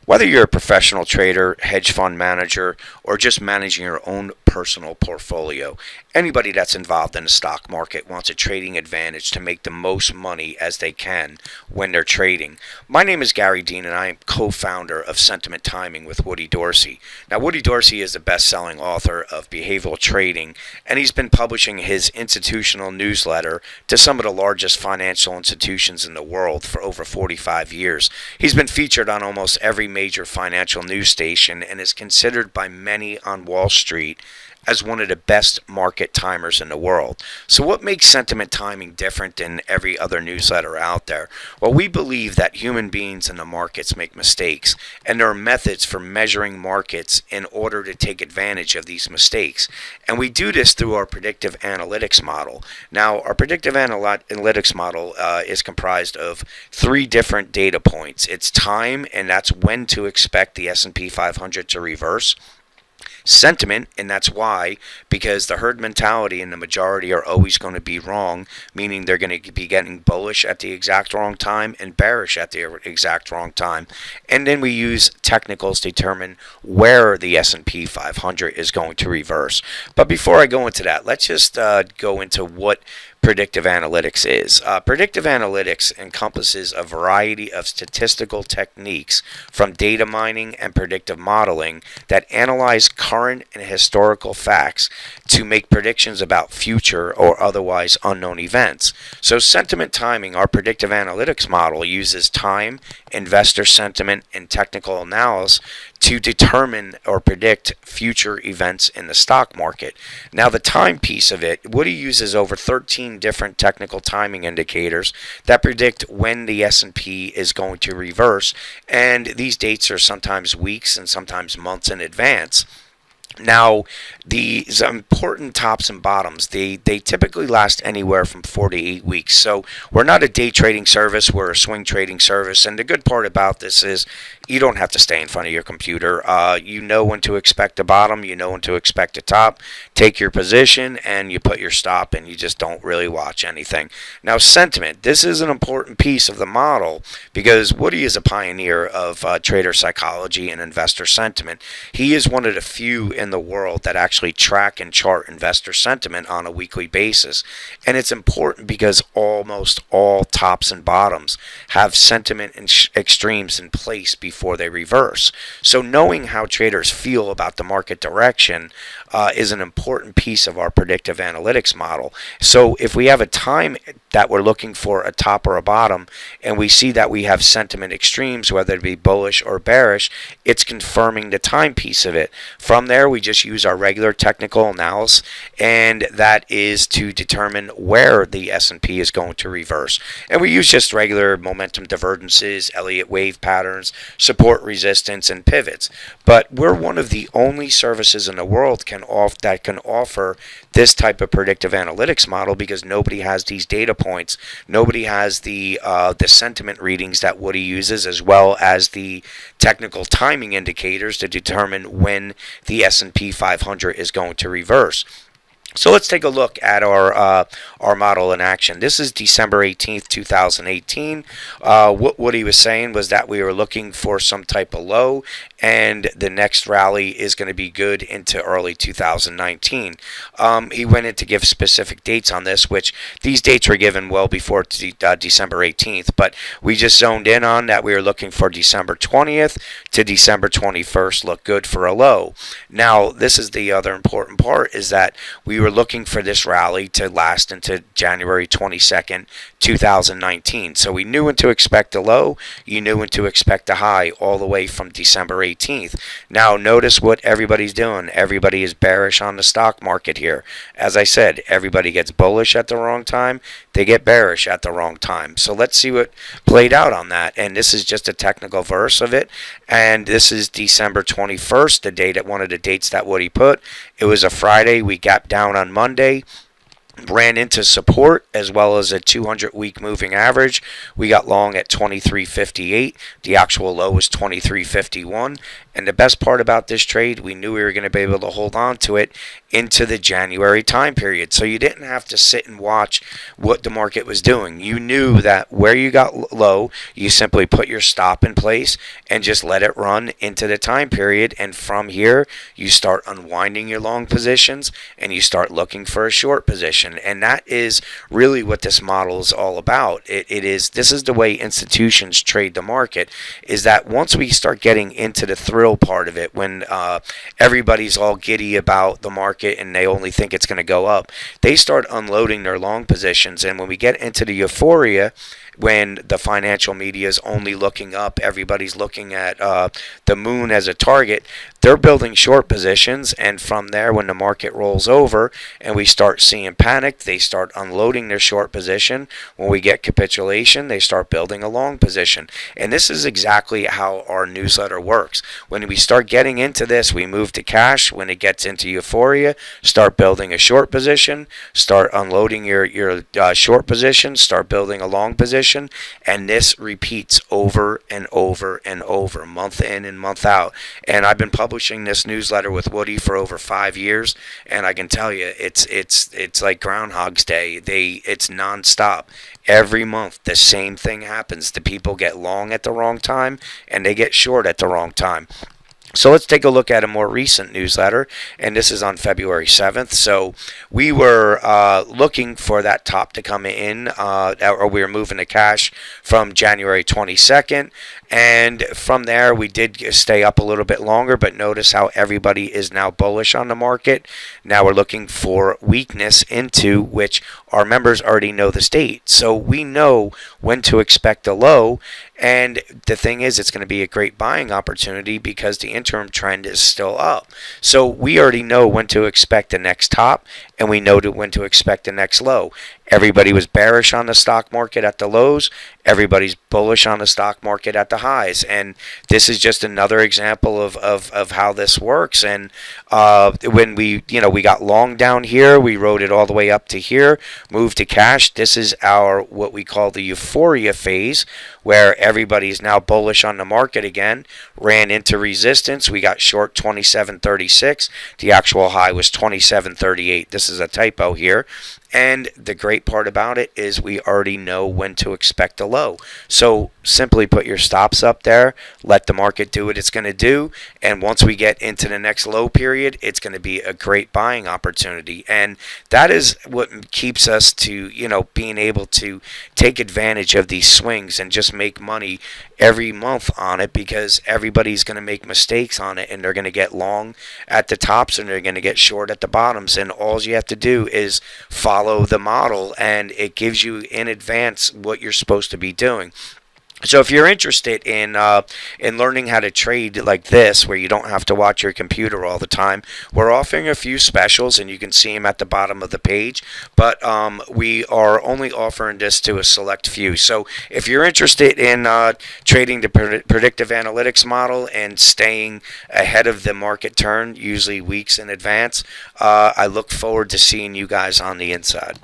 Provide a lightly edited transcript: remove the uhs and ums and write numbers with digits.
Whether you're a professional trader, hedge fund manager, or just managing your own personal portfolio, anybody that's involved in the stock market wants a trading advantage to make the most money as they can when they're trading. My name is Gary Dean, and I am co-founder of Sentiment Timing with Woody Dorsey. Now, Woody Dorsey is the best-selling author of behavioral trading, and he's been publishing his institutional newsletter to some of the largest financial institutions in the world for over 45 years. He's been featured on almost every major financial news station and is considered by many on Wall Street as one of the best market timers in the world. So what makes Sentiment Timing different than every other newsletter out there? Well, we believe that human beings in the markets make mistakes, and there are methods for measuring markets in order to take advantage of these mistakes. And we do this through our predictive analytics model. Now, our predictive analytics model is comprised of three different data points. It's time, and that's when to expect the S&P 500 to reverse. Sentiment, and that's why, because the herd mentality and the majority are always going to be wrong, meaning they're going to be getting bullish at the exact wrong time and bearish at the exact wrong time. And then we use technicals to determine where the S&P 500 is going to reverse. But before I go into that, let's just go into what predictive analytics is. Predictive analytics encompasses a variety of statistical techniques from data mining and predictive modeling that analyze current and historical facts to make predictions about future or otherwise unknown events. So sentiment timing, our predictive analytics model, uses time, investor sentiment, and technical analysis to determine or predict future events in the stock market. Now, the time piece of it, Woody uses over 13 different technical timing indicators that predict when the S&P is going to reverse, and these dates are sometimes weeks and sometimes months in advance. Now, these important tops and bottoms, they typically last anywhere from 4 to 8 weeks. So we're not a day trading service, we're a swing trading service. And the good part about this is you don't have to stay in front of your computer. You know when to expect a bottom, you know when to expect a top. Take your position and you put your stop, and you just don't really watch anything. Now, sentiment, this is an important piece of the model because Woody is a pioneer of trader psychology and investor sentiment. He is one of the few in the world that actually track and chart investor sentiment on a weekly basis. And it's important because almost all tops and bottoms have sentiment extremes in place before they reverse. So knowing how traders feel about the market direction is an important piece of our predictive analytics model. So if we have a time that we're looking for a top or a bottom, and we see that we have sentiment extremes, whether it be bullish or bearish, it's confirming the time piece of it. From there, we just use our regular technical analysis, and that is to determine where the S&P is going to reverse. And we use just regular momentum divergences, Elliott wave patterns, support, resistance, and pivots. But we're one of the only services in the world that can offer this type of predictive analytics model because nobody has these data points. Nobody has the sentiment readings that Woody uses, as well as the technical timing indicators to determine when the S&P 500 is going to reverse. So let's take a look at our model in action. This is December 18th, 2018. What he was saying was that we were looking for some type of low, and the next rally is going to be good into early 2019. He went in to give specific dates on this, which these dates were given well before December 18th, but we just zoned in on that we were looking for December 20th to December 21st look good for a low. Now, this is the other important part, is that we were looking for this rally to last into January 22nd, 2019. So we knew when to expect a low, you knew when to expect a high, all the way from December 18th. Now notice what everybody's doing. Everybody is bearish on the stock market here. As I said, everybody gets bullish at the wrong time, they get bearish at the wrong time. So let's see what played out on that. And this is just a technical verse of it. And this is December 21st, one of the dates that Woody put. It was a Friday. We gapped down on Monday. ran into support as well as a 200-week moving average. We got long at 23.58. The actual low was 23.51. And the best part about this trade, we knew we were going to be able to hold on to it into the January time period. So you didn't have to sit and watch what the market was doing. You knew that where you got low, you simply put your stop in place and just let it run into the time period. And from here, you start unwinding your long positions and you start looking for a short position. And that is really what this model is all about. This is the way institutions trade the market, is that once we start getting into the thrill part of it, when everybody's all giddy about the market and they only think it's going to go up, they start unloading their long positions. And when we get into the euphoria, when the financial media is only looking up, everybody's looking at the moon as a target, they're building short positions. And from there, when the market rolls over and we start seeing panic, they start unloading their short position. When we get capitulation, they start building a long position. And this is exactly how our newsletter works. When we start getting into this, we move to cash. When it gets into euphoria, start building a short position, start unloading your short position, start building a long position. And this repeats over and over and over, month in and month out. And I've been publishing this newsletter with Woody for over 5 years, and I can tell you, it's like Groundhog's Day. It's nonstop. Every month, the same thing happens. The people get long at the wrong time, and they get short at the wrong time. So let's take a look at a more recent newsletter, and this is on February 7th. So we were looking for that top to come in, or we were moving the cash from January 22nd. And from there, we did stay up a little bit longer, but notice how everybody is now bullish on the market. Now we're looking for weakness, into which our members already know the state. So we know when to expect a low. And the thing is, it's going to be a great buying opportunity because the interim trend is still up. So we already know when to expect the next top, and we know when to expect the next low. Everybody was bearish on the stock market at the lows. Everybody's bullish on the stock market at the highs. And this is just another example of how this works. And when we got long down here, we rode it all the way up to here, moved to cash. This is our what we call the euphoria phase, where everybody's now bullish on the market again, ran into resistance. We got short 27.36. The actual high was 27.38. This is a typo here. And the great part about it is we already know when to expect a low. So simply put your stops up there, let the market do what it's going to do, and once we get into the next low period, it's going to be a great buying opportunity. And that is what keeps us to, being able to take advantage of these swings and just make money every month on it, because everybody's going to make mistakes on it, and they're going to get long at the tops and they're going to get short at the bottoms. And all you have to do is follow the model, and it gives you in advance what you're supposed to be doing. So if you're interested in learning how to trade like this, where you don't have to watch your computer all the time, we're offering a few specials, and you can see them at the bottom of the page. But we are only offering this to a select few. So if you're interested in trading the predictive analytics model and staying ahead of the market turn, usually weeks in advance, I look forward to seeing you guys on the inside.